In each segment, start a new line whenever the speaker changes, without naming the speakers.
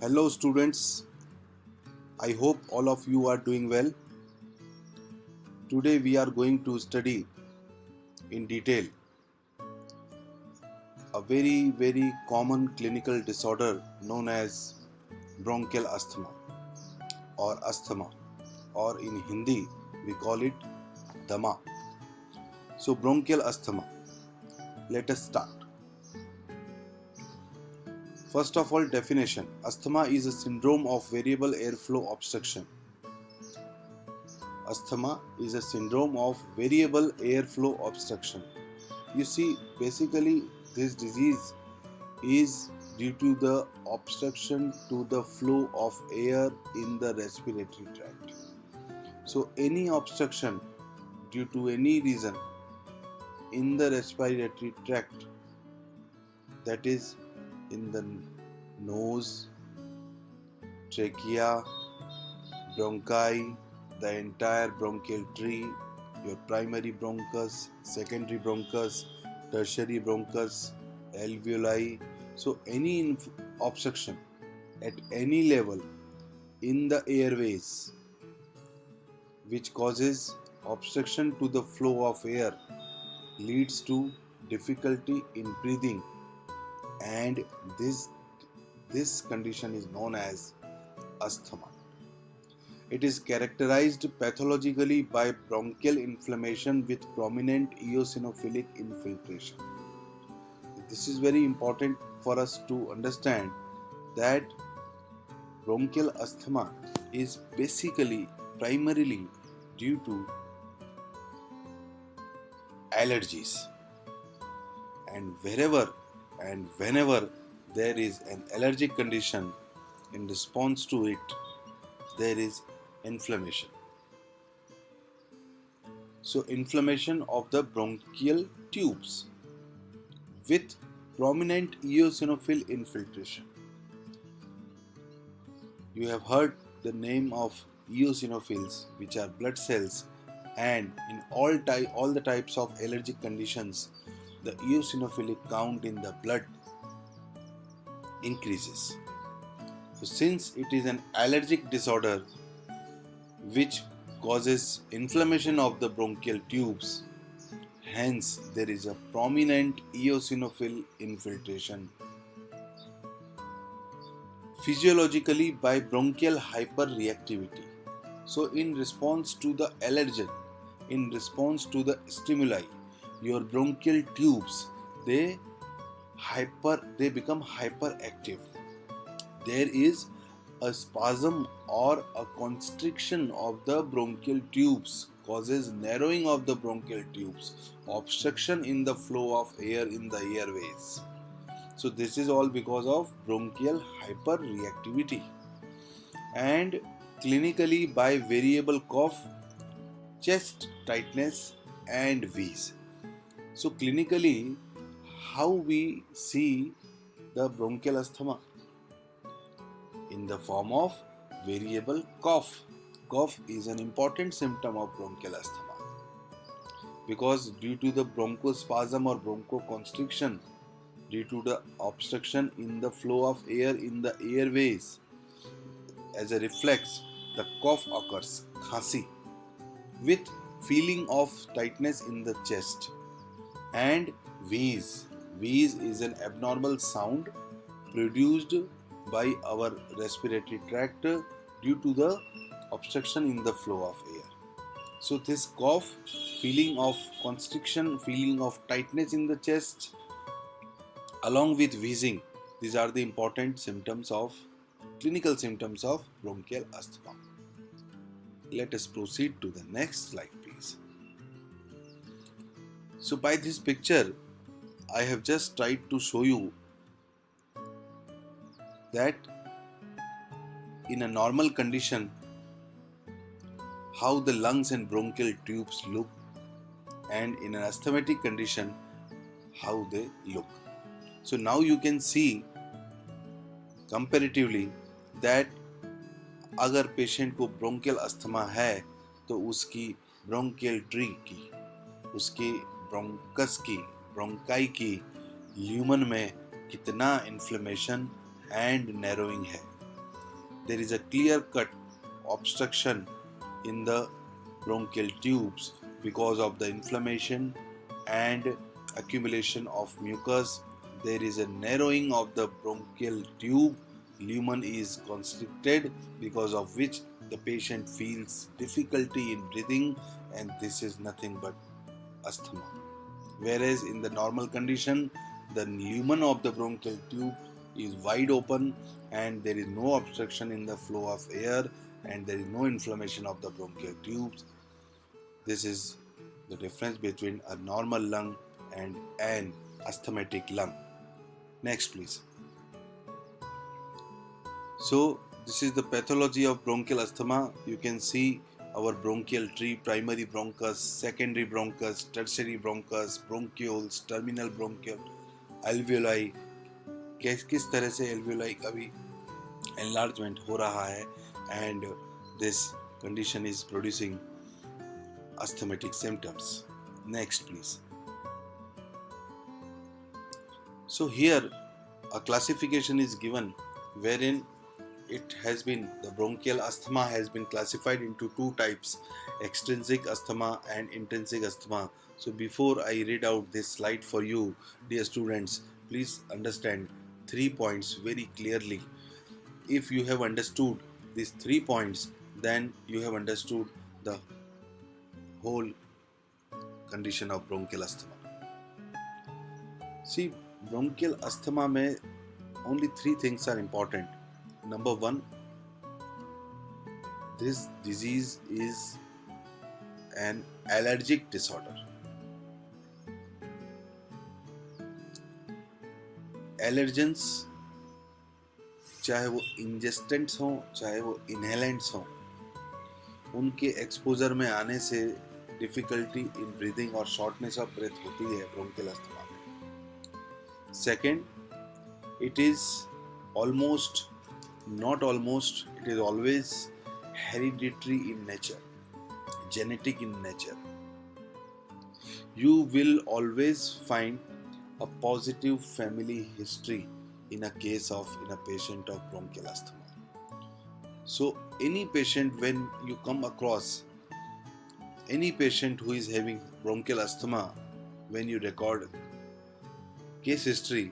Hello students, I hope all of you are doing well. Today we are going to study in detail a very common clinical disorder known as bronchial asthma or in Hindi we call it dama. So bronchial asthma, let us start. First of all, definition. Asthma is a syndrome of variable airflow obstruction. Asthma is a syndrome of variable airflow obstruction. You see, basically this disease is due to the obstruction to the flow of air in the respiratory tract. So any obstruction due to any reason in the respiratory tract, that is in the nose, trachea, bronchi, the entire bronchial tree, your primary bronchus, secondary bronchus, tertiary bronchus, alveoli. So any obstruction at any level in the airways which causes obstruction to the flow of air leads to difficulty in breathing, and this condition is known as asthma. It is characterized pathologically by bronchial inflammation with prominent eosinophilic infiltration. This is very important for us to understand that bronchial asthma is basically primarily due to allergies, and wherever and whenever there is an allergic condition, in response to it there is inflammation. So inflammation of the bronchial tubes with prominent eosinophil infiltration. You have heard the name of eosinophils, which are blood cells, and in all the types of allergic conditions, the eosinophilic count in the blood increases. So since it is an allergic disorder which causes inflammation of the bronchial tubes, hence there is a prominent eosinophil infiltration. Physiologically, by bronchial hyperreactivity. So in response to the allergen, in response to the stimuli, your bronchial tubes they become hyperactive. There is a spasm or a constriction of the bronchial tubes causes narrowing of the bronchial tubes, obstruction in the flow of air in the airways. So this is all because of bronchial hyperreactivity. And clinically by variable cough, chest tightness and wheeze. So clinically, how we see the bronchial asthma? In the form of variable cough. Cough is an important symptom of bronchial asthma because due to the bronchospasm or bronchoconstriction, due to the obstruction in the flow of air in the airways, as a reflex, the cough occurs, khasi, with feeling of tightness in the chest, and wheeze. Wheeze is an abnormal sound produced by our respiratory tract due to the obstruction in the flow of air. So this cough, feeling of constriction, feeling of tightness in the chest, along with wheezing, these are the important clinical symptoms of bronchial asthma. Let us proceed to the next slide, please. So by this picture, I have just tried to show you that in a normal condition, how the lungs and bronchial tubes look, and in an asthmatic condition, how they look. So now you can see comparatively that अगर patient को bronchial asthma है तो उसकी bronchial tree की, उसकी bronchus की, bronchi की lumen में कितना इन्फ्लेमेशन एंड नैरोइंग है, there is a clear-cut obstruction in the bronchial tubes because of the inflammation and accumulation of mucus. There is a narrowing of the bronchial tube. Lumen is constricted, because of which the patient feels difficulty in breathing, and this is nothing but asthma. Whereas in the normal condition, the lumen of the bronchial tube is wide open and there is no obstruction in the flow of air and there is no inflammation of the bronchial tubes. This is the difference between a normal lung and an asthmatic lung. Next, please. So, this is the pathology of bronchial asthma. You can see our bronchial tree: primary bronchus, secondary bronchus, tertiary bronchus, bronchioles, terminal bronchial, alveoli. किस तरह से alveoli का भी enlargement हो रहा है, and this condition is producing asthmatic symptoms. Next, please. So here a classification is given wherein the bronchial asthma has been classified into two types: extrinsic asthma and intrinsic asthma. So before I read out this slide for you, dear students, please understand 3 points very clearly. If you have understood these 3 points, then you have understood the whole condition of bronchial asthma. See, bronchial asthma mein only 3 things are important. Number 1, this disease is an allergic disorder. Allergens, चाहे वो इंजेस्टेंट्स हों चाहे वो inhalants हों, उनके exposure में आने से डिफिकल्टी इन ब्रीदिंग और शॉर्टनेस ऑफ ब्रेथ होती है ब्रोंकियल अस्थमा में. Second, it is almost, not almost, it is always hereditary in nature, genetic in nature. You will always find a positive family history in a patient of bronchial asthma. So any patient, when you come across any patient who is having bronchial asthma, when you record case history,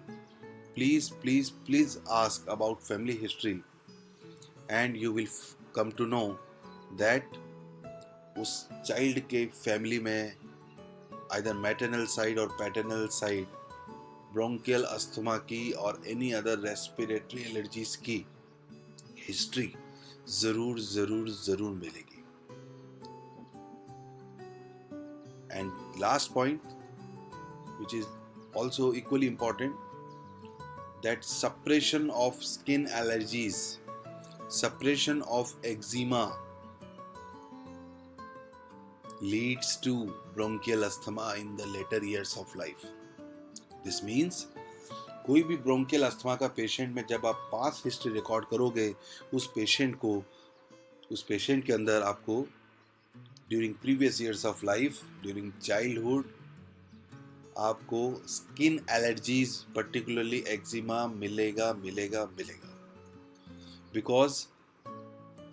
please ask about family history, and you will come to know that उस child के family में either maternal side or paternal side bronchial asthma की और any other respiratory allergies की history जरूर मिलेगी. And last point, which is also equally important, that suppression of skin allergies, suppression of eczema leads to bronchial asthma in the later years of life. This means कोई भी bronchial asthma का patient में जब आप past history record करोगे, उस patient के अंदर आपको during previous years of life, during childhood, आपको स्किन एलर्जीज पर्टिकुलरली एक्जिमा मिलेगा. Because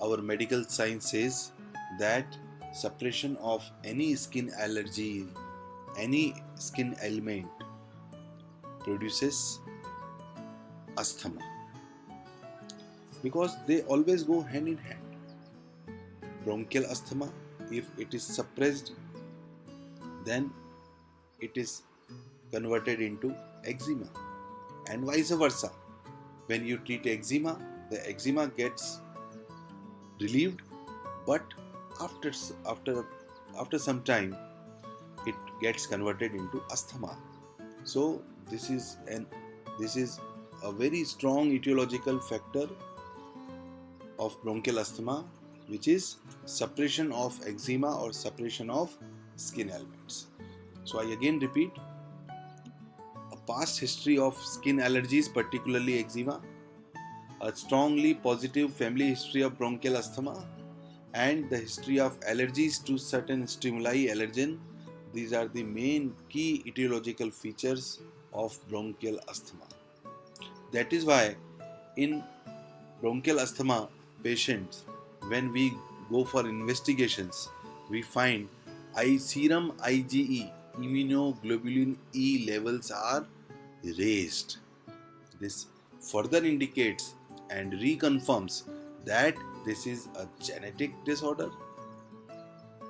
our medical science says that suppression of any skin allergy, any skin ailment produces asthma, because they always go hand in hand. Bronchial asthma, if it is suppressed, then it is converted into eczema, and vice versa. When you treat eczema, the eczema gets relieved, but after some time it gets converted into asthma. So this is a very strong etiological factor of bronchial asthma, which is suppression of eczema or suppression of skin ailments. So I again repeat, a past history of skin allergies, particularly eczema, a strongly positive family history of bronchial asthma, and the history of allergies to certain stimuli, allergen. These are the main key etiological features of bronchial asthma. That is why in bronchial asthma patients, when we go for investigations, we find serum IgE, immunoglobulin E levels are raised. This further indicates and reconfirms that this is a genetic disorder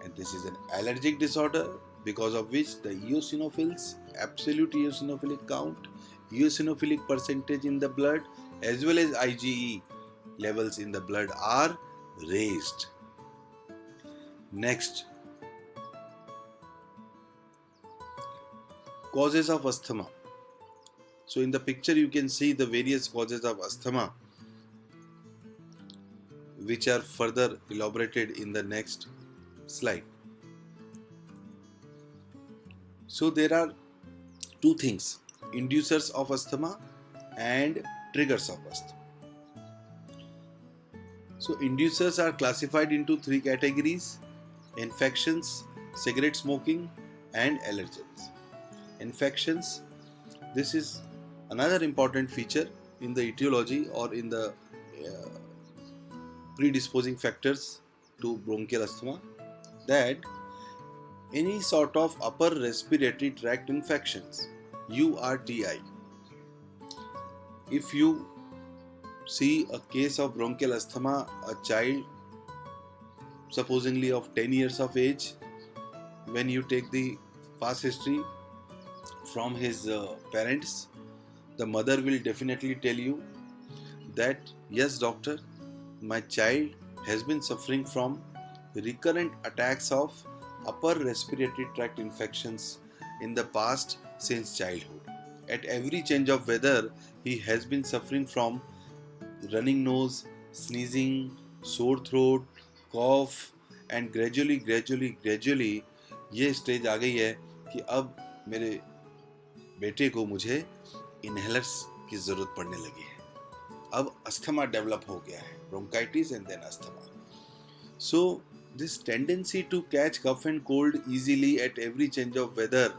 and this is an allergic disorder, because of which the eosinophils, absolute eosinophilic count, eosinophilic percentage in the blood, as well as IgE levels in the blood are raised. Next, causes of asthma. So in the picture you can see the various causes of asthma, which are further elaborated in the next slide. So there are two things: inducers of asthma and triggers of asthma. So inducers are classified into three categories: infections, cigarette smoking, and allergens. Infections, this is another important feature in the etiology or in the predisposing factors to bronchial asthma, that any sort of upper respiratory tract infections, URTI. If you see a case of bronchial asthma, a child supposedly of 10 years of age, when you take the past history from his parents, the mother will definitely tell you that, yes doctor, my child has been suffering from recurrent attacks of upper respiratory tract infections in the past since childhood. At every change of weather, he has been suffering from running nose, sneezing, sore throat, cough, and gradually ये stage आ गई है कि अब मेरे बेटे को मुझे inhalers की जरूरत पड़ने लगी है. अब अस्थमा डेवलप हो गया है, bronchitis and then asthma. So this tendency to catch cough and cold easily at every change of weather,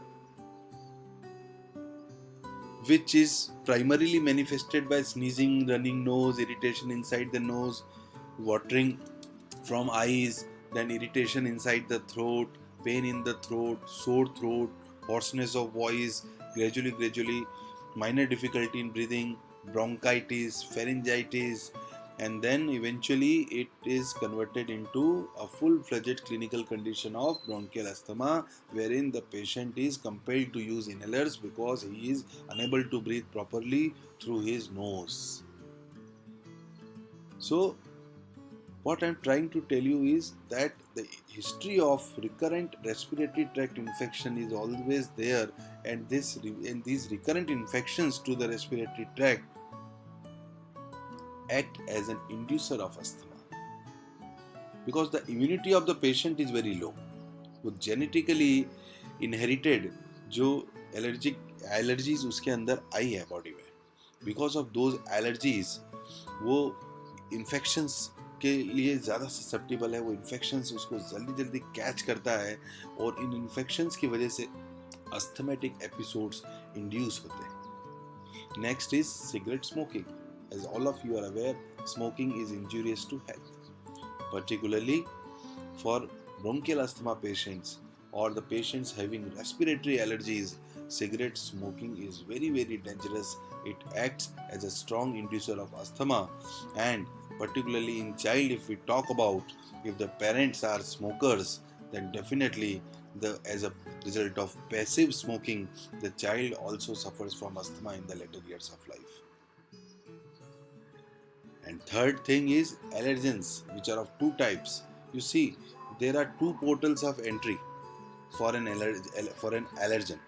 which is primarily manifested by sneezing, running nose, irritation inside the nose, watering from eyes, then irritation inside the throat, pain in the throat, sore throat, hoarseness of voice, gradually, minor difficulty in breathing, bronchitis, pharyngitis, and then eventually it is converted into a full-fledged clinical condition of bronchial asthma, wherein the patient is compelled to use inhalers because he is unable to breathe properly through his nose. So what I am trying to tell you is that the history of recurrent respiratory tract infection is always there, and these recurrent infections to the respiratory tract act as an inducer of asthma, because the immunity of the patient is very low. वो genetically inherited जो allergies उसके अंदर आई है body में, because of those allergies वो infections के लिए ज़्यादा ससेप्टेबल है, वो इन्फेक्शंस उसको जल्दी कैच करता है और इन इन्फेक्शंस की वजह से अस्थमेटिक एपिसोड्स इंड्यूस होते हैं. Next is cigarette smoking. As all of you are aware, smoking is injurious to health, particularly for bronchial asthma patients or the patients having respiratory allergies. Cigarette smoking is very dangerous. It acts as a strong inducer of asthma, and particularly in child, if we talk about, if the parents are smokers, then definitely as a result of passive smoking, the child also suffers from asthma in the later years of life. And third thing is allergens, which are of two types. You see, there are two portals of entry for an allergen.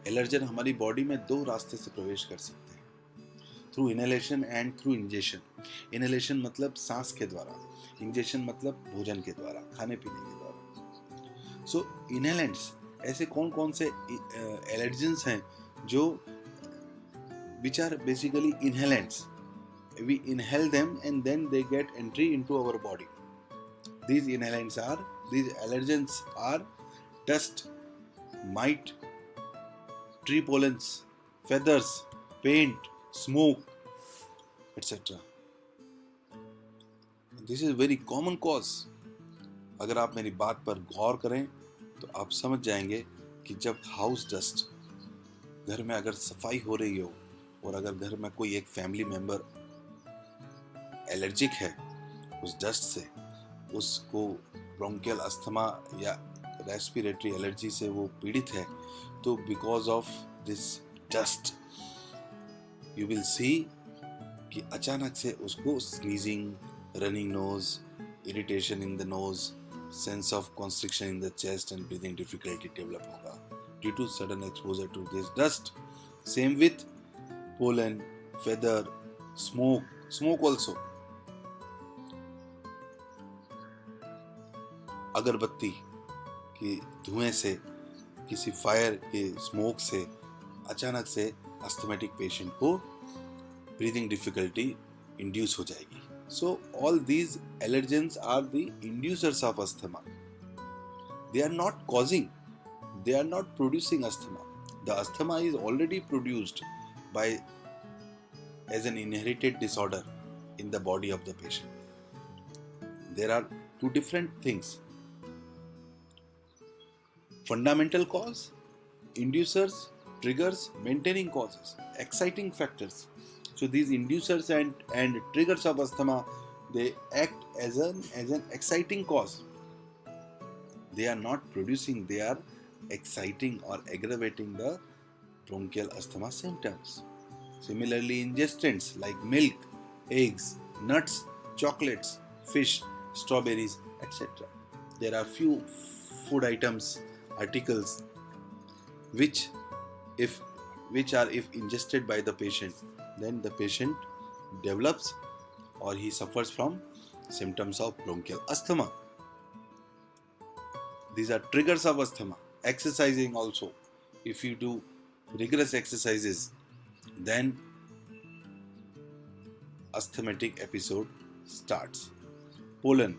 Allergen हमारी body में दो रास्ते से प्रवेश कर सकते हैं, through inhalation and through ingestion. Inhalation मतलब सांस के द्वारा, इंजेशन मतलब भोजन के द्वारा, खाने पीने के द्वारा. सो इनहेलेंट्स, ऐसे कौन से एलर्जेंस हैं जो which are basically inhalants. We inhale them and then they get entry into our body. These allergens are dust, mite, tree pollens, feathers, paint, smoke, etc. This is very common cause. अगर आप मेरी बात पर गौर करें तो आप समझ जाएंगे कि जब हाउस डस्ट, घर में अगर सफाई हो रही हो और अगर घर में कोई एक फैमिली मेंबर एलर्जिक है उस डस्ट से, उसको ब्रोंकियल अस्थमा या रेस्पिरेटरी एलर्जी से वो पीड़ित है, तो because of this dust you will see कि अचानक से उसको sneezing, running nose, irritation in the nose, sense of constriction in the chest and breathing difficulty develop होगा due to sudden exposure to this dust. Same with pollen, feather, smoke also. अगरबत्ती के धुएं से, किसी फायर के smoke से अचानक से अस्थमेटिक पेशेंट को ब्रीदिंग डिफिकल्टी इंड्यूस हो जाएगी। So all these allergens are the inducers of asthma. They are not causing, they are not producing asthma. The asthma is already produced by as an inherited disorder in the body of the patient. There are two different things: fundamental cause, inducers, triggers, maintaining causes, exciting factors. So these inducers and triggers of asthma, they act as an exciting cause. They are not producing, they are exciting or aggravating the bronchial asthma symptoms. Similarly, ingestants like milk, eggs, nuts, chocolates, fish, strawberries, etc. There are few food items, articles which are if ingested by the patient, then the patient develops or he suffers from symptoms of bronchial asthma. These are triggers of asthma. Exercising also, if you do rigorous exercises, then asthmatic episode starts. Pollen,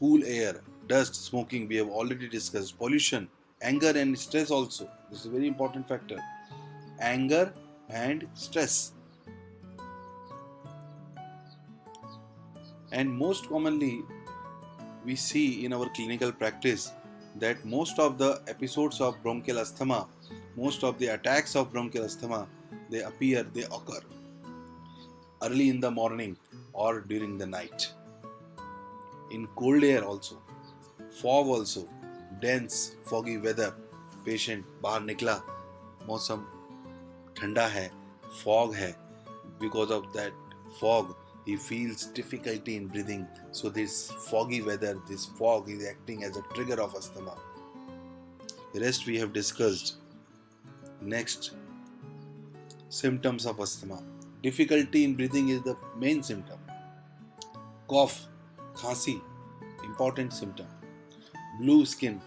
cool air, dust, smoking, we have already discussed. Pollution, anger and stress also, this is a very important factor. Anger and stress. And most commonly we see in our clinical practice that most of the episodes of bronchial asthma, most of the attacks of bronchial asthma, they occur early in the morning or during the night. In cold air also, fog also, dense foggy weather, patient बाहर निकला, मौसम ठंडा है, fog है, because of that fog he feels difficulty in breathing. So this foggy weather, this fog is acting as a trigger of asthma. The rest we have discussed. Next, symptoms of asthma. Difficulty in breathing is the main symptom. Cough, khansi, important symptom. Blue skin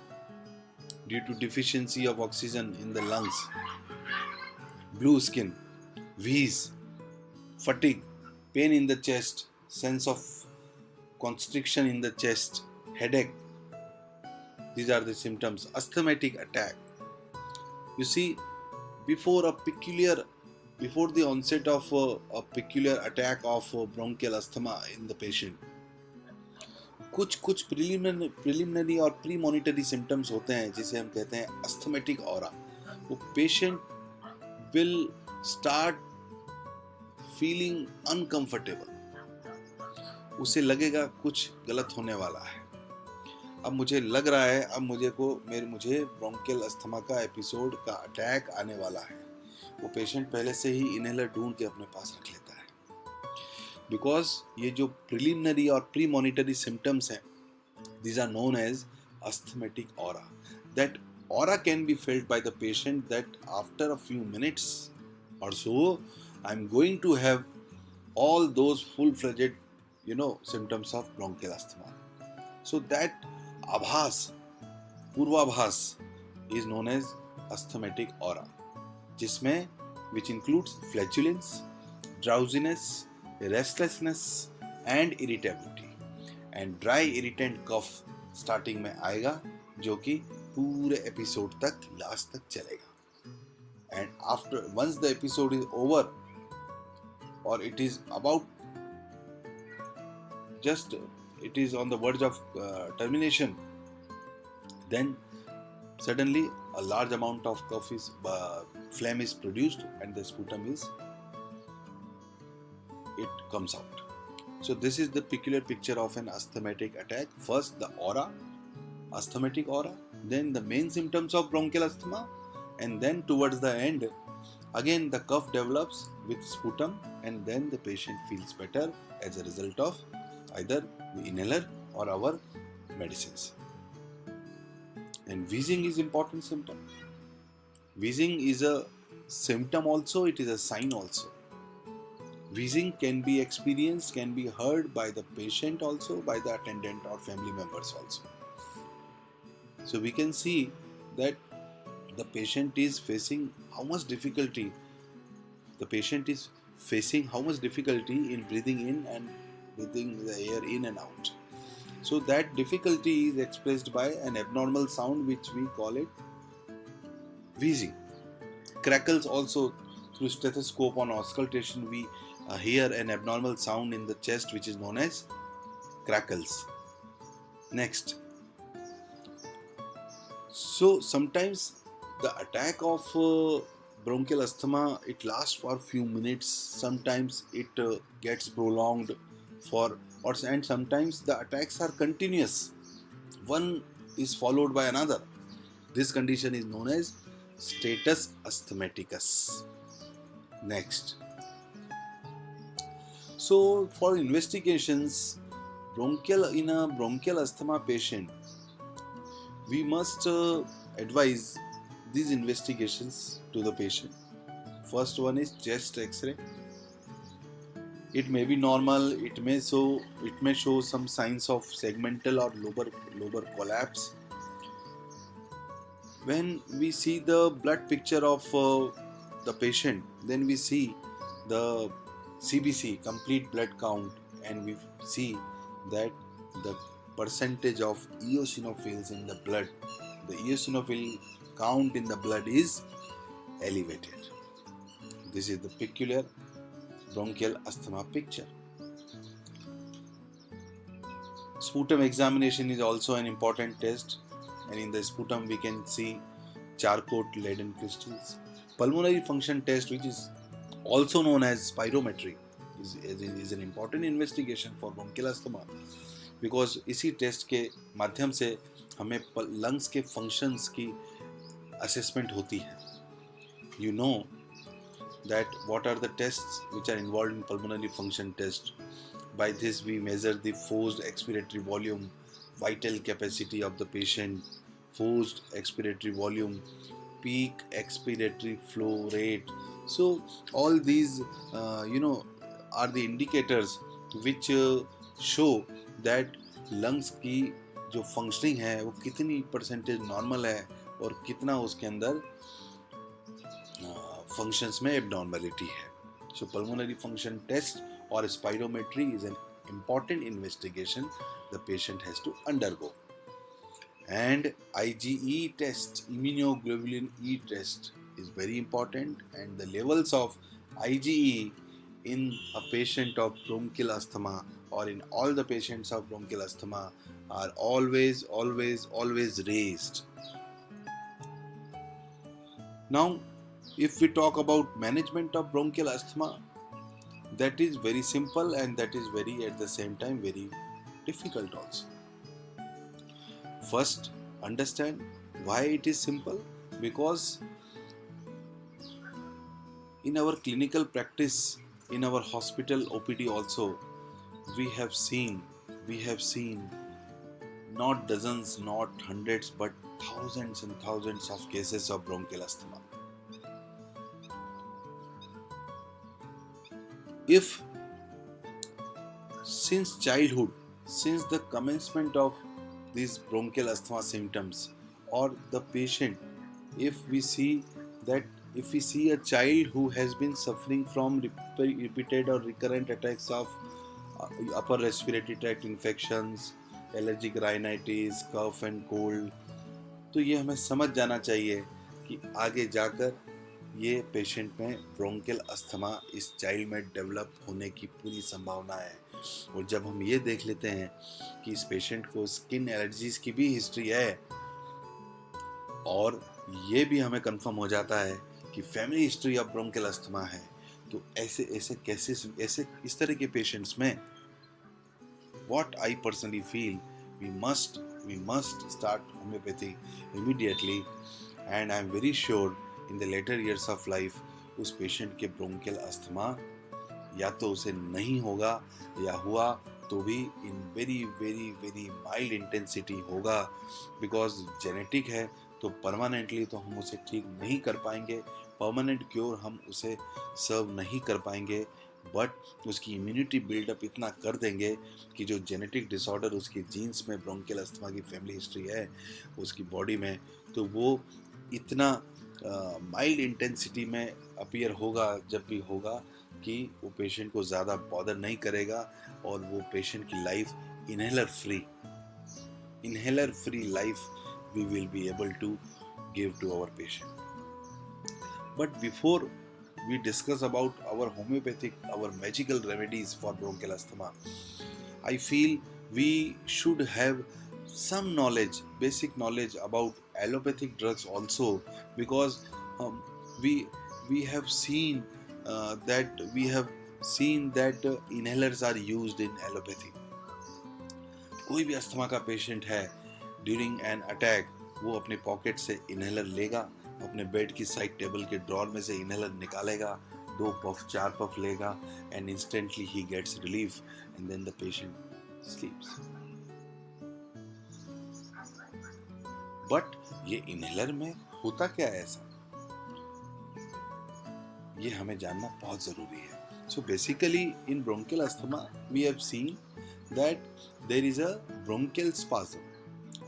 due to deficiency of oxygen in the lungs. Blue skin, wheeze, fatigue, pain in the chest, sense of constriction in the chest, headache. These are the symptoms. Asthmatic attack. You see, before the onset of a peculiar attack of bronchial asthma in the patient, कुछ preliminary और pre monetary symptoms होते हैं जिसे हम कहते हैं asthmatic aura. वो patient will start feeling uncomfortable, उसे लगेगा कुछ गलत होने वाला है, अब मुझे लग रहा है अब मुझे ब्रोंकियल अस्थमा का एपिसोड का अटैक आने वाला है। वो पेशेंट पहले से ही इनहेलर ढूंढ के अपने पास रख लेता है, बिकॉज ये जो प्रिलिमिनरी और प्री मॉनिटरी सिम्टम्स हैं, these are known as asthmatic aura. That aura can be felt by the patient that after a few minutes or so I'm going to have all those full-fledged symptoms of bronchial asthma. So that abhas, purvabhas is known as asthmatic aura, which includes flatulence, drowsiness, restlessness and irritability. And dry irritant cough starting में आएगा, जो कि पूरे episode तक last तक चलेगा. And after once the episode is over or it is about just it is on the verge of termination, then suddenly a large amount of cough is phlegm is produced and the sputum is it comes out. So this is the peculiar picture of an asthmatic attack. First the aura, asthmatic aura, then the main symptoms of bronchial asthma, and then towards the end again the cough develops with sputum, and then the patient feels better as a result of either the inhaler or our medicines. And wheezing is important symptom. Wheezing is a symptom also, it is a sign also. Wheezing can be experienced, can be heard by the patient also, by the attendant or family members also. So we can see that the patient is facing how much difficulty in breathing in and breathing the air in and out. So that difficulty is expressed by an abnormal sound which we call it wheezing. Crackles also, through stethoscope on auscultation we hear an abnormal sound in the chest which is known as crackles. Next, so sometimes the attack of bronchial asthma, it lasts for a few minutes, sometimes it gets prolonged and sometimes the attacks are continuous, one is followed by another. This condition is known as status asthmaticus. Next, so for investigations in a bronchial asthma patient, we must advise these investigations to the patient. First one is chest X-ray. It may be normal, it may show some signs of segmental or lobar collapse. When we see the blood picture of the patient, then we see the CBC, complete blood count, and we see that the percentage of eosinophils in the blood, the eosinophil count in the blood is elevated. This is the peculiar bronchial asthma picture. Sputum examination is also an important test, and in the sputum we can see Charcot Leyden crystals. Pulmonary function test, which is also known as spirometry, is an important investigation for bronchial asthma, because इसी test के माध्यम से हमें lungs के functions की assessment होती है. You know that what are the tests which are involved in pulmonary function test. By this we measure the forced expiratory volume, vital capacity of the patient, forced expiratory volume, peak expiratory flow rate. So all these are the indicators which show that lungs की जो functioning है वो कितनी percentage normal है और कितना उसके अंदर फंक्शंस में एबनॉर्मलिटी है. So pulmonary function test or spirometry is an important investigation the patient has to undergo. And IgE test, immunoglobulin E test, is very important, and the levels of IgE in a patient of bronchial asthma or in all the patients of bronchial asthma are always raised. Now, if we talk about management of bronchial asthma, that is very simple and that is very at the same time very difficult also. First, understand why it is simple, because in our clinical practice, in our hospital OPD also, we have seen not dozens, not hundreds, but thousands and thousands of cases of bronchial asthma. If since childhood, since the commencement of these bronchial asthma symptoms, or the patient, if we see a child who has been suffering from repeated or recurrent attacks of upper respiratory tract infections, allergic rhinitis, cough and cold, तो ये हमें समझ जाना चाहिए कि आगे जाकर ये पेशेंट में ब्रोंकियल अस्थमा इस चाइल्ड में डेवलप होने की पूरी संभावना है. और जब हम ये देख लेते हैं कि इस पेशेंट को स्किन एलर्जीज की भी हिस्ट्री है और ये भी हमें कंफर्म हो जाता है कि family history of bronchial asthma है, तो ऐसे ऐसे केसेस, ऐसे इस तरह के पेशेंट्स में what I personally feel, we must start homeopathy immediately, and I am very sure in the later years of life उस पेशेंट के ब्रोंकियल अस्थमा या तो उसे नहीं होगा या हुआ तो भी in very very very mild intensity होगा, बिकॉज जेनेटिक है तो परमानेंटली तो हम उसे ठीक नहीं कर पाएंगे, परमानेंट क्योर हम उसे सर्व नहीं कर पाएंगे, बट उसकी इम्यूनिटी बिल्डअप इतना कर देंगे कि जो जेनेटिक डिसऑर्डर उसकी जीन्स में ब्रोंकियल अस्थमा की फैमिली हिस्ट्री है उसकी बॉडी में, तो वो इतना माइल्ड इंटेंसिटी में अपीयर होगा जब भी होगा कि वो पेशेंट को ज़्यादा बॉदर नहीं करेगा और वो पेशेंट की life inhaler free life we will be able to give to our patient. But before we discuss about our magical remedies for bronchial asthma, I feel we should have some knowledge, basic knowledge about allopathic drugs also, because we have seen that inhalers are used in allopathy. कोई भी asthma का patient है, during an attack वो अपने pocket से inhaler लेगा, अपने bed की साइड टेबल के ड्रॉर में से इनहेलर निकालेगा, 2 पफ 4 पफ लेगा, and instantly he gets relief and then the patient sleeps. But ये इनहेलर में होता क्या है ऐसा, ये हमें जानना बहुत जरूरी है. So basically in bronchial asthma we have seen that there is a bronchial spasm,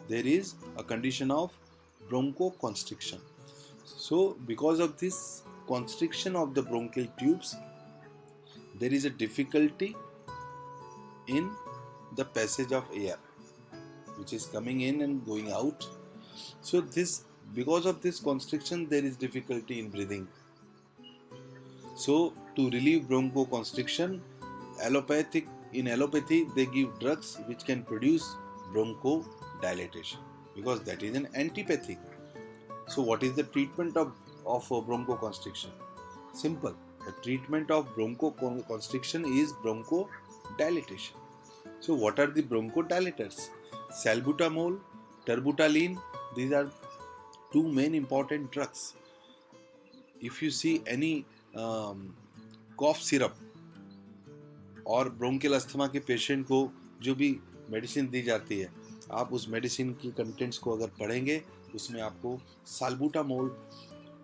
there is a condition of bronchoconstriction. So because of this constriction of the bronchial tubes, there is a difficulty in the passage of air which is coming in and going out. So because of this constriction there is difficulty in breathing. So to relieve bronchoconstriction, in allopathy they give drugs which can produce bronchodilation, because that is an antipathy. So what is the treatment of bronchoconstriction? Simple. The treatment of bronchoconstriction is bronchodilation. So what are the bronchodilators? Salbutamol, terbutaline, these are 2 main important drugs. If you see any cough syrup और bronchial asthma के patient को जो भी medicine दी जाती है, आप उस medicine की कंटेंट्स को अगर पढ़ेंगे उसमें आपको साल्बुटामोल,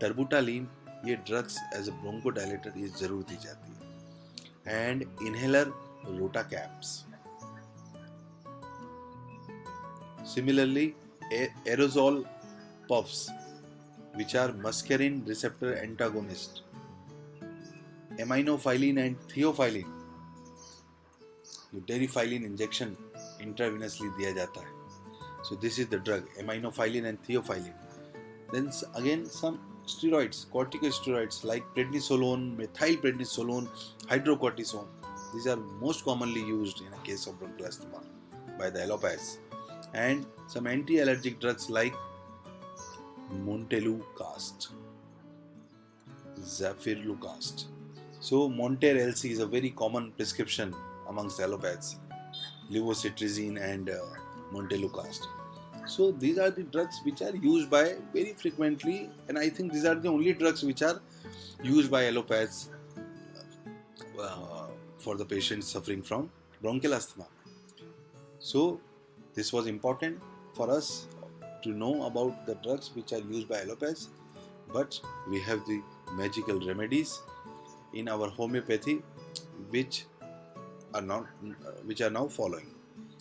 टर्बुटालिन, ये ड्रग्स एज अ ब्रोंकोडायलेटर ये जरूर दी जाती है. And inhaler rotacaps. Similarly aerosol puffs which are muscarine receptor antagonist, aminophylline and theophylline. ये टेरिफाइलिन इंजेक्शन intravenously दिया जाता है. So this is the drug, aminophylline and theophylline. Then again some steroids, corticosteroids like prednisolone, methylprednisolone, hydrocortisone. These are most commonly used in a case of bronchial asthma by the allopaths. And some anti-allergic drugs like Montelukast, Zafirlukast. So Monter LC is a very common prescription amongst allopaths, levocetirizine and Montelukast. So these are the drugs which are used by very frequently, and I think these are the only drugs which are used by allopaths for the patients suffering from bronchial asthma. So this was important for us to know about the drugs which are used by allopaths, but we have the magical remedies in our homeopathy which are now following.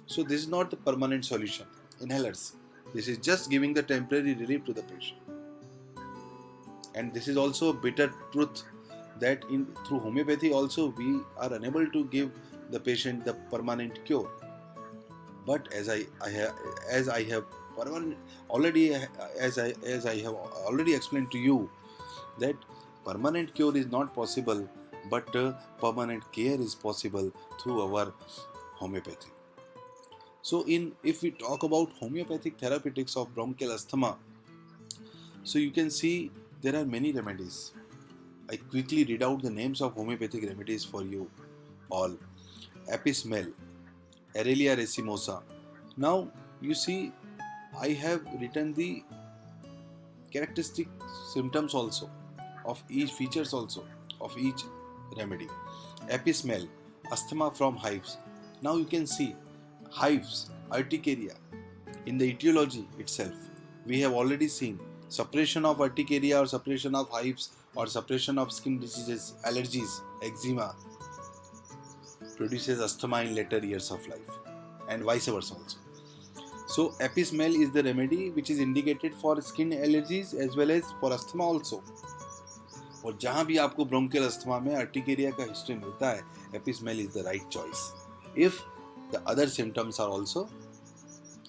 So this is not the permanent solution, inhalers. This is just giving the temporary relief to the patient. And this is also a bitter truth that through homeopathy also we are unable to give the patient the permanent cure. But as I have already explained to you, that permanent cure is not possible but permanent care is possible through our homeopathy. So if we talk about homeopathic therapeutics of bronchial asthma, so you can see there are many remedies. I quickly read out the names of homeopathic remedies for you all. Apismel, Arelia racemosa. Now you see I have written the characteristic symptoms also of each features also of each remedy. Apismel, asthma from hives. Now you can see hives, urticaria. In the etiology itself, we have already seen suppression of urticaria or suppression of hives or suppression of skin diseases, allergies, eczema produces asthma in later years of life, and vice versa also. So Apismel is the remedy which is indicated for skin allergies as well as for asthma also. और जहाँ भी आपको bronchial asthma में urticaria का history मिलता है, apis mel is the right choice if the other symptoms are also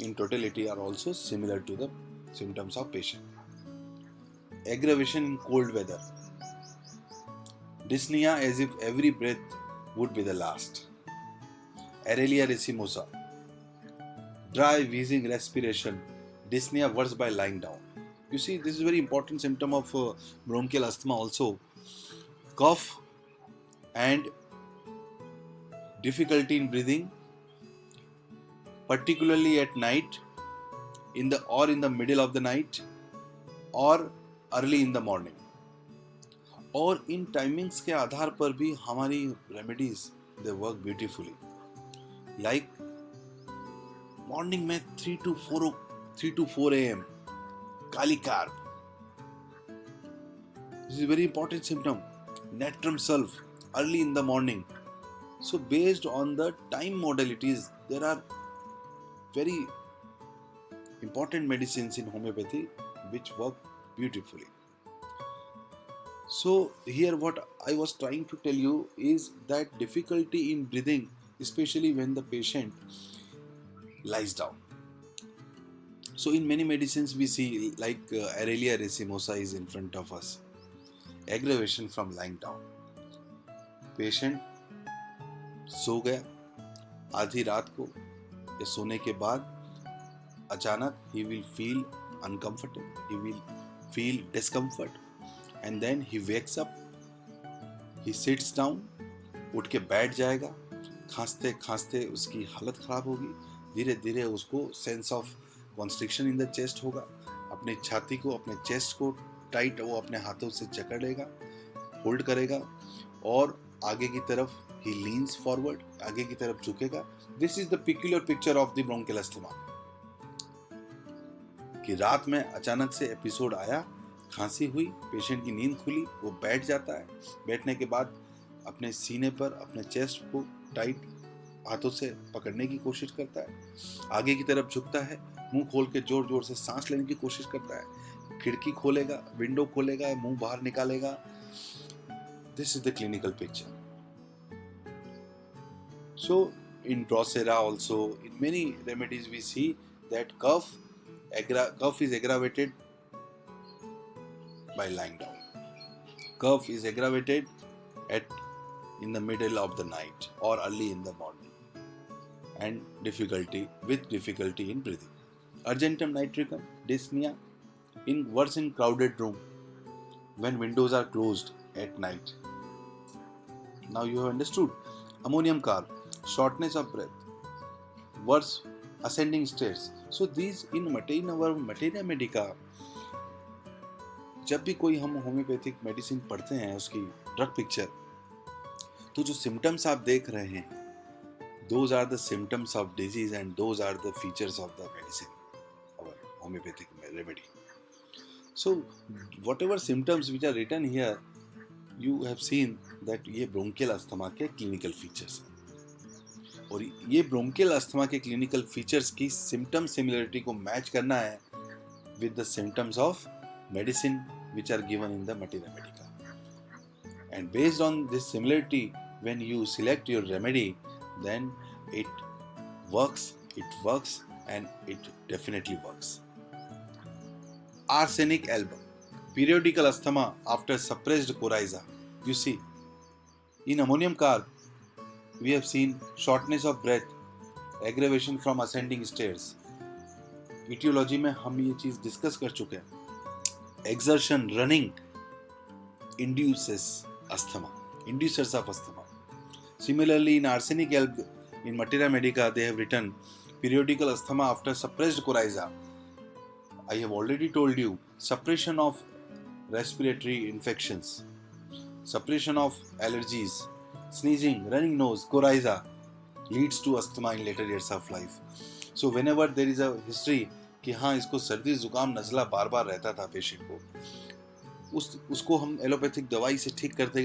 in totality are also similar to the symptoms of patient. Aggravation in cold weather. Dyspnea as if every breath would be the last. Arelia racemosa. Dry, wheezing respiration. Dyspnea worse by lying down. You see, this is a very important symptom of bronchial asthma also. Cough and difficulty in breathing, particularly at night, in the middle of the night, or early in the morning. और इन timings के आधार पर भी हमारी remedies they work beautifully. Like morning में 3 to 4 AM kali carb. This is very important symptom. Natrum sulph early in the morning. So based on the time modalities, there are very important medicines in homeopathy which work beautifully. So here what I was trying to tell you is that difficulty in breathing, especially when the patient lies down. So in many medicines we see like Arelia racemosa is in front of us. Aggravation from lying down. Patient सो गया आधी रात को या सोने के बाद अचानक he will feel uncomfortable, he will feel discomfort, and then he wakes up, he sits down, उठ के बैठ जाएगा, खांसते खांसते उसकी हालत खराब होगी, धीरे धीरे उसको sense of constriction in the chest होगा, अपने छाती को अपने चेस्ट को टाइट वो अपने हाथों से जकड़ लेगा, होल्ड करेगा और आगे की तरफ he leans forward, आगे की तरफ झुकेगा. This is the peculiar picture of the bronchial asthma. कि रात में अचानक से एपिसोड आया, खांसी हुई, पेशेंट की नींद खुली, वो बैठ जाता है, बैठने के बाद अपने सीने पर अपने चेस्ट को टाइट हाथों से पकड़ने की कोशिश करता है, आगे की तरफ झुकता है, मुंह खोल के जोर जोर से सांस लेने की कोशिश करता है, खिड़की खोलेगा, विंडो खोलेगा, मुंह बाहर निकालेगा. This is the clinical picture. So in Drosera also, in many remedies we see that cough is aggravated by lying down. Cough is aggravated in the middle of the night or early in the morning, and difficulty in breathing. Argentum nitricum, dyspnea, worse in crowded room when windows are closed at night. Now you have understood. Ammonium carb, shortness of breath, worse ascending stairs. So these in our materia medica, जब भी कोई हम homeopathic medicine पढ़ते हैं उसकी drug picture, तो जो symptoms आप देख रहे हैं, those are the symptoms of disease and those are the features of the medicine, our homeopathic remedy. So whatever symptoms which are written here, you have seen that ये bronchial asthma के clinical features हैं. और ये bronchial asthma के clinical features की symptom similarity को match करना है with the symptoms of medicine which are given in the materia medica. And based on this similarity, when you select your remedy, then it works, and it definitely works. Arsenic album, periodical asthma after suppressed coryza. You see, In ammonium carb, we have seen shortness of breath, aggravation from ascending stairs. etiology में हम ये चीज discuss कर चुके हैं. Exertion, running induces asthma, inducers of asthma. Similarly, in arsenic elb, in Materia Medica, they have written periodical asthma after suppressed coryza. I have already told you, suppression of respiratory infections, suppression of allergies, sneezing, running nose, coryza leads to asthma in later years of life. So whenever there is a history कि हाँ इसको सर्दी जुकाम नज़ला बार बार रहता था patient को, उसको हम एलोपैथिक दवाई से ठीक करते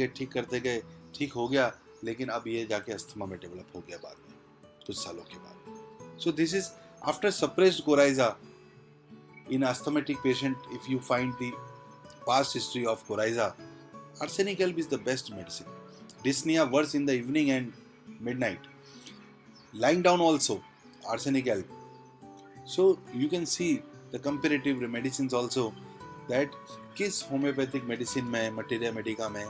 गए, ठीक हो गया, लेकिन अब ये जाके अस्थमा में डेवलप हो गया बाद में कुछ सालों के बाद. So this is after suppressed coryza in asthmatic patient. If you find the past history of coryza, arsenic elb is the best medicine. Dyspnea worse in the evening and midnight. Lying down also, arsenic elb. So you can see the comparative medicines also that किस homeopathic medicine में Materia Medica में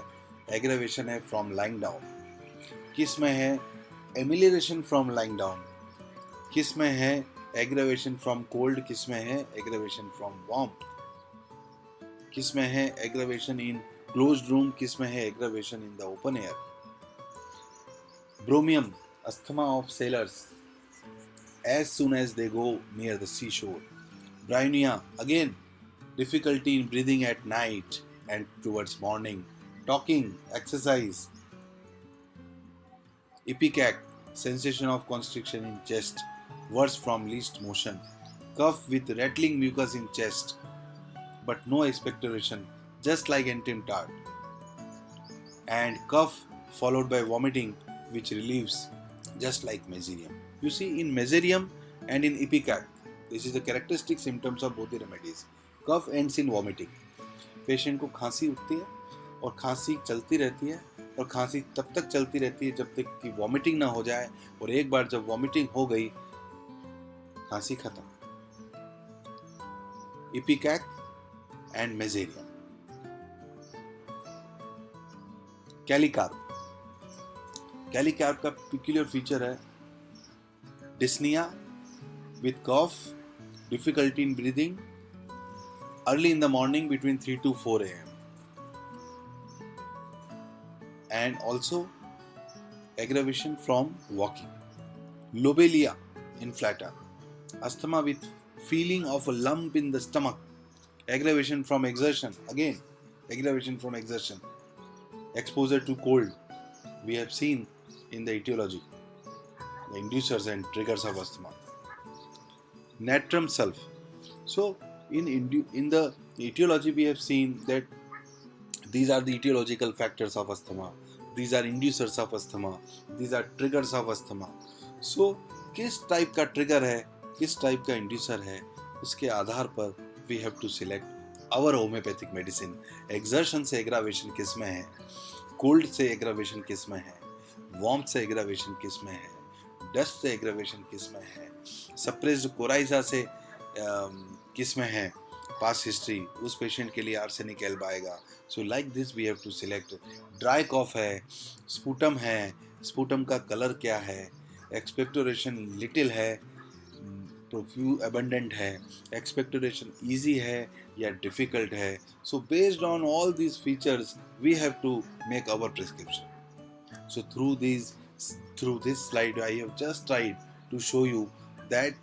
aggravation है from lying down, किस में है amelioration from lying down, किस में है aggravation from cold, किस में है aggravation from warmth, किस में है aggravation in closed room, किस में है aggravation in the open air. Bromium, asthma of sailors as soon as they go near the seashore. Bryonia, again difficulty in breathing at night and towards morning. Talking, exercise. Ipecac, sensation of constriction in chest, worse from least motion. Cough with rattling mucus in chest, but no expectoration, just like Entrim tart. And cough followed by vomiting, which relieves, just like Meserium. You see, in Meserium and in Ipecac, this is the characteristic symptoms of both the remedies. Cough ends in vomiting. Patient को खांसी उठती है और खांसी चलती रहती है और खांसी तब तक चलती रहती है जब तक कि वॉमिटिंग ना हो जाए, और एक बार जब वॉमिटिंग हो गई खांसी खत्म. इपिकैक एंड मेजेरियम. कैलिकार्प. कैलिकार्प का पिक्यूलियर फीचर है dyspnoea with cough, difficulty in breathing, early in the morning between 3 to 4 a.m. and also aggravation from walking. Lobelia inflata, asthma with feeling of a lump in the stomach, aggravation from exertion, again aggravation from exertion. Exposure to cold, we have seen in the etiology, the inducers and triggers of asthma. Natrum sulf. So in the etiology we have seen that these are the etiological factors of asthma, these are inducers of asthma, these are triggers of asthma. So किस type का trigger है, किस type का inducer है, उसके आधार पर we have to select our homeopathic medicine. Exertion से aggravation किस में है, कोल्ड से एग्रावेशन किस में है, वार्म से एग्रावेशन किस में है, डस्ट से एग्रावेशन किस में है, सप्रेस्ड कोराइजा से किस में है, पास हिस्ट्री, उस पेशेंट के लिए आर्सेनिक एल्ब आएगा. So like this we have to select. Dry cough है, स्पूटम है, स्पूटम का कलर क्या है, एक्सपेक्टोरेशन लिटिल है, प्रोफ्यू अबंडेंट है, एक्सपेक्टोरेशन इजी है या डिफिकल्ट है. So based on all these features we have to make our prescription. सो through this slide I have just tried to show you that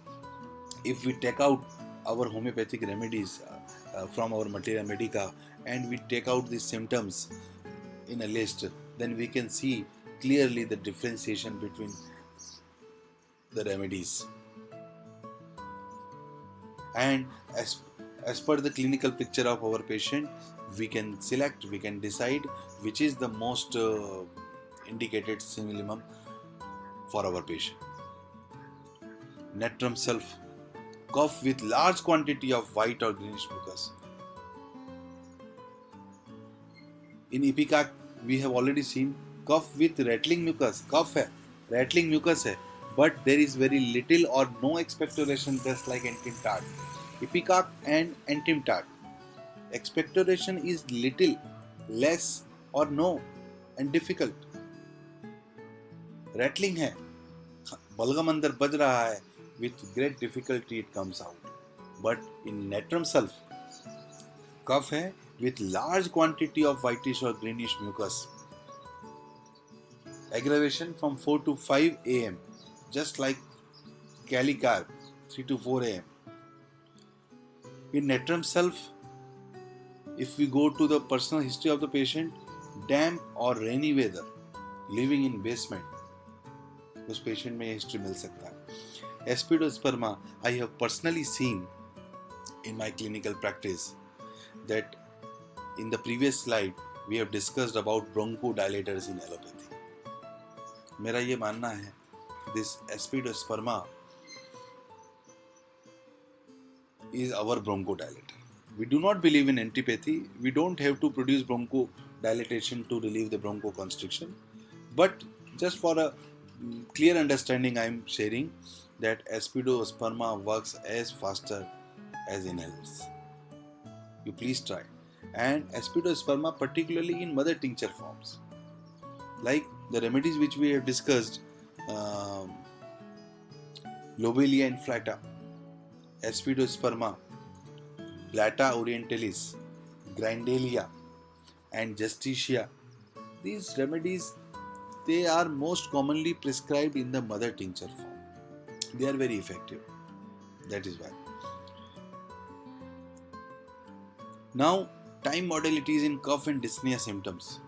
if we take out our homeopathic remedies from our Materia Medica and we take out the symptoms in a list, then we can see clearly the differentiation between the remedies. And as per the clinical picture of our patient, we can select, we can decide which is the most indicated simillimum for our patient. Natrum sulf, cough with large quantity of white or greenish mucus. In Ipecac, we have already seen cough with rattling mucus. Cough है, rattling mucus है, but there is very little or no expectoration, just like Entrim tart. Ipecac and Entrim tart, expectoration is little, less or no, and difficult. Rattling है, बलगम अंदर बज रहा है, with great difficulty it comes out. But in natrum sulf, कफ है with large quantity of whitish or greenish mucus. Aggravation from 4 to 5 am, just like Calicarb, 3 to 4 am. In natrum sulf, if we go to the personal history of the patient, damp or rainy weather, living in basement, उस patient में ये history मिल सकता है. Aspidosperma, I have personally seen in my clinical practice that in the previous slide we have discussed about bronchodilators in allopathy. मेरा ये मानना है this Aspidosperma is our bronchodilator. We do not believe in antipathy. We don't have to produce bronchodilation to relieve the bronchoconstriction. But just for a clear understanding, I am sharing that Aspidosperma works as faster as inhalers. You please try. And Aspidosperma particularly in mother tincture forms. Like the remedies which we have discussed, Lobelia inflata, Aspidosperma, Blata orientalis, Grindalia and Justicia. These remedies, they are most commonly prescribed in the mother tincture form. They are very effective. That is why. Now, time modalities in cough and dyspnea symptoms.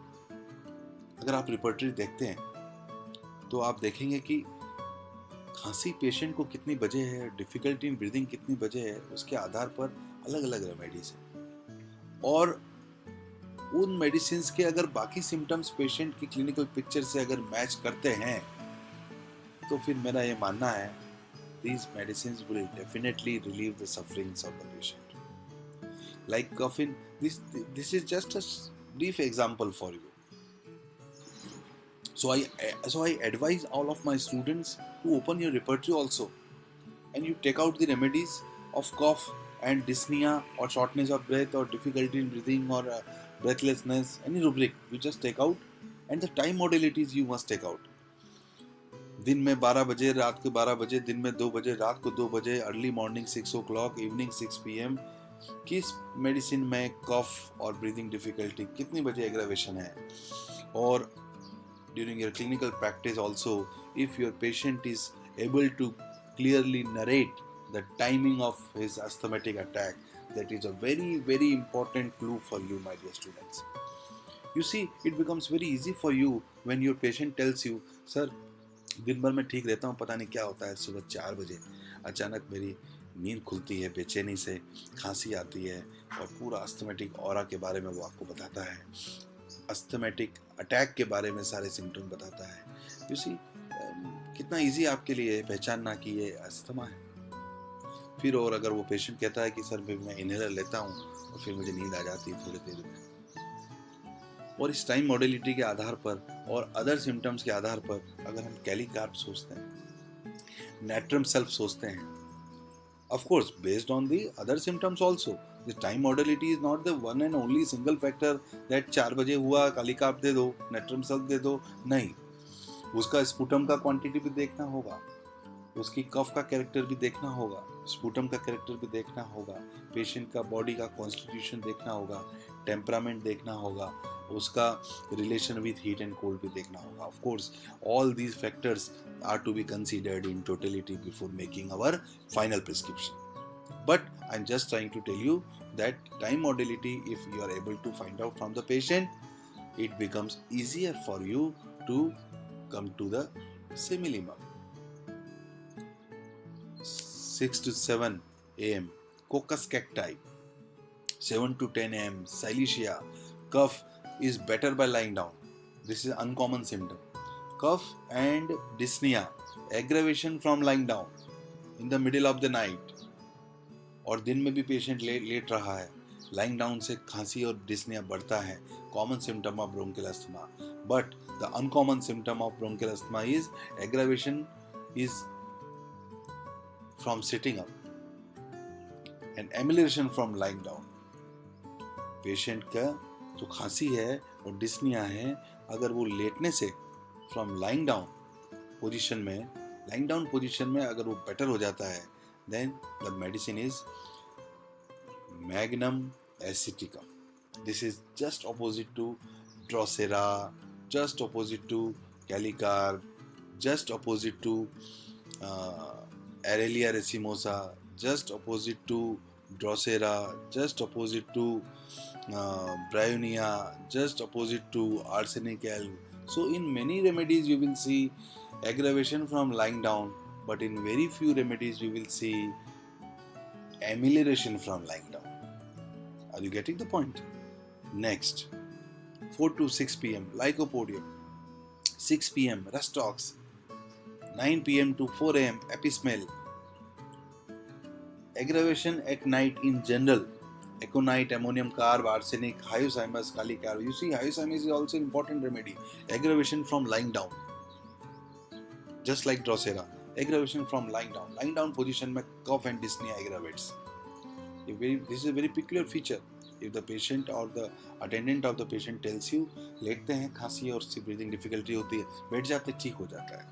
अगर आप repertory देखते हैं तो आप देखेंगे कि खांसी patient को कितनी बजे है, डिफिकल्टी इन ब्रीदिंग कितनी बजे है, उसके आधार पर अलग अलग रेमेडीज है. और उन मेडिसिन के अगर बाकी सिम्टम्स पेशेंट की क्लिनिकल पिक्चर से अगर मैच करते हैं तो फिर मेरा ये मानना है these medicines will definitely relieve the sufferings of the patient. Like coffin, this is just a brief example for you. So I advise all of my students to open your repertoire also, and you take out the remedies of cough and dyspnea or shortness of breath or difficulty in breathing or breathlessness, any rubric you just take out, and the time modalities you must take out. दिन में 12 बजे, रात को 12 बजे, दिन में 2 बजे, रात को 2 बजे, early morning 6 o'clock, evening 6 PM, किस मेडिसिन में कफ और ब्रीदिंग डिफिकल्टी कितनी बजे एग्रावेशन है. और during your clinical practice also, if your patient is able to clearly narrate the timing of his asthmatic attack, that is a very very important clue for you, my dear students. You see, it becomes very easy for you when your patient tells you, sir, दिन भर में ठीक रहता हूँ, पता नहीं क्या होता है, सुबह 4 बजे अचानक मेरी नींद खुलती है, बेचैनी से खांसी आती है, और पूरा अस्थमेटिक ऑरा के बारे में वो आपको बताता है, अस्थमेटिक अटैक के बारे में सारे सिम्टम बताता है. यू सी, कितना इजी आपके लिए पहचानना कि ये अस्थमा है. फिर और अगर वो पेशेंट कहता है कि सर मैं इनहेलर लेता हूँ और फिर मुझे नींद आ जाती है थोड़ी देर में, और इस टाइम मॉडलिटी के आधार पर और अदर सिम्टम्स के आधार पर अगर हम कैलिकार्ब सोचते हैं, नैट्रम सल्फ सोचते हैं, of course based on the other symptoms also, the time modality is not the one and only single factor that 4 बजे हुआ कैलिकार्ब दे दो, नैट्रम सल्फ दे दो. नहीं, उसका स्पूटम का क्वांटिटी भी देखना होगा, उसकी कफ का कैरेक्टर भी देखना होगा, स्पूटम का कैरेक्टर भी देखना होगा, पेशेंट का बॉडी का कॉन्स्टिट्यूशन देखना होगा, टेम्परामेंट देखना होगा, उसका relation with heat and cold भी देखना होगा. Of course all these factors are to be considered in totality before making our final prescription. But I'm just trying to tell you that time modality, if you are able to find out from the patient, it becomes easier for you to come to the similimum. 6 to 7 AM, Coccus cacti. 7 to 10 AM, Silicea. Cough is better by lying down. This is uncommon symptom. Cough and dyspnea, aggravation from lying down in the middle of the night. और दिन में भी patient late रहा है, lying down से खांसी और dyspnoea बढ़ता है, common symptom of bronchial asthma. But the uncommon symptom of bronchial asthma is aggravation is from sitting up and amelioration from lying down. Patient का जो खांसी है और डिस्निया है, अगर वो लेटने से फ्रॉम लाइंग डाउन पोजीशन में, लाइंग डाउन पोजीशन में अगर वो बेटर हो जाता है, then the medicine is magnum aceticum. This is just opposite to drosera, just opposite to Calicarb, just opposite to Aurelia racemosa, just opposite to Drosera, just opposite to Bryonia, just opposite to Arsenic alb. So in many remedies you will see aggravation from lying down, but in very few remedies you will see amelioration from lying down. Are you getting the point? Next, 4 to 6 p.m. Lycopodium, 6 p.m. Rustox, 9 p.m. to 4 a.m. Epismel. Aggravation at night in general, aconite, ammonium carb, arsenic, hyoscyamus, Calicarb. You see, hyoscyamus is also an important remedy. Aggravation from lying down, just like Drosera. Aggravation from lying down. Lying down position में cough and dyspnea aggravates. This is a very peculiar feature. If the patient or the attendant of the patient tells you, लेटते हैं, खांसी और breathing difficulty होती है, बैठ जाते ठीक हो जाता है.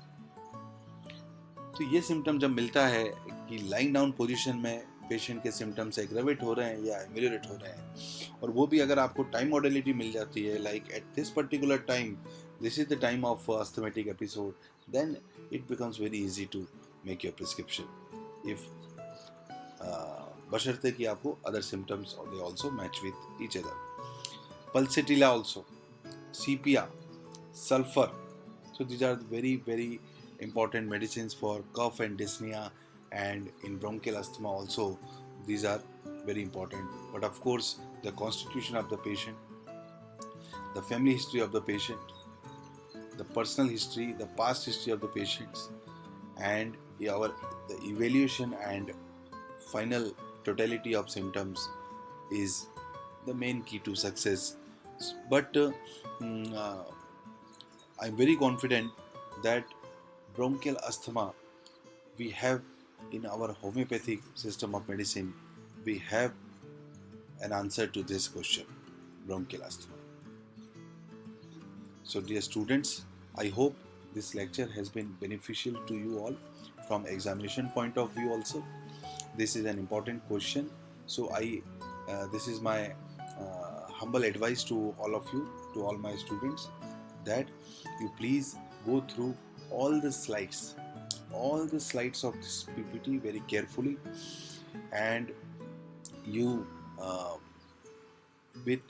तो ये सिम्टम जब मिलता है कि लाइंग डाउन पोजीशन में पेशेंट के सिम्टम्स एग्रेवेट हो रहे हैं या एमेलियोरेट हो रहे हैं, और वो भी अगर आपको टाइम मॉडलिटी मिल जाती है, like at this particular time, this is the time of asthmatic episode, then it becomes very easy to make your prescription. If बशर्ते कि आपको other symptoms they also match with each other. Pulsatilla also, sepia, sulphur. So these are very, very important medicines for cough and dyspnea, and in bronchial asthma also these are very important. But of course the constitution of the patient, the family history of the patient, the personal history, the past history of the patients, and the evaluation and final totality of symptoms is the main key to success. But I'm very confident that bronchial asthma, we have in our homeopathic system of medicine, we have an answer to this question, bronchial asthma. So dear students, I hope this lecture has been beneficial to you all from examination point of view also. This is an important question, so this is my humble advice to all of you, to all my students, that you please go through all the slides of this PPT very carefully, and you with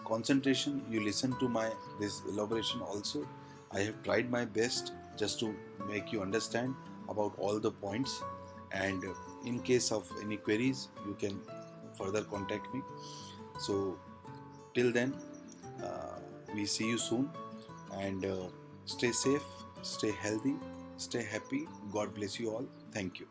concentration you listen to this elaboration also. I have tried my best just to make you understand about all the points, and in case of any queries you can further contact me. So till then, we see you soon, and stay safe, stay healthy, stay happy. God bless you all. Thank you.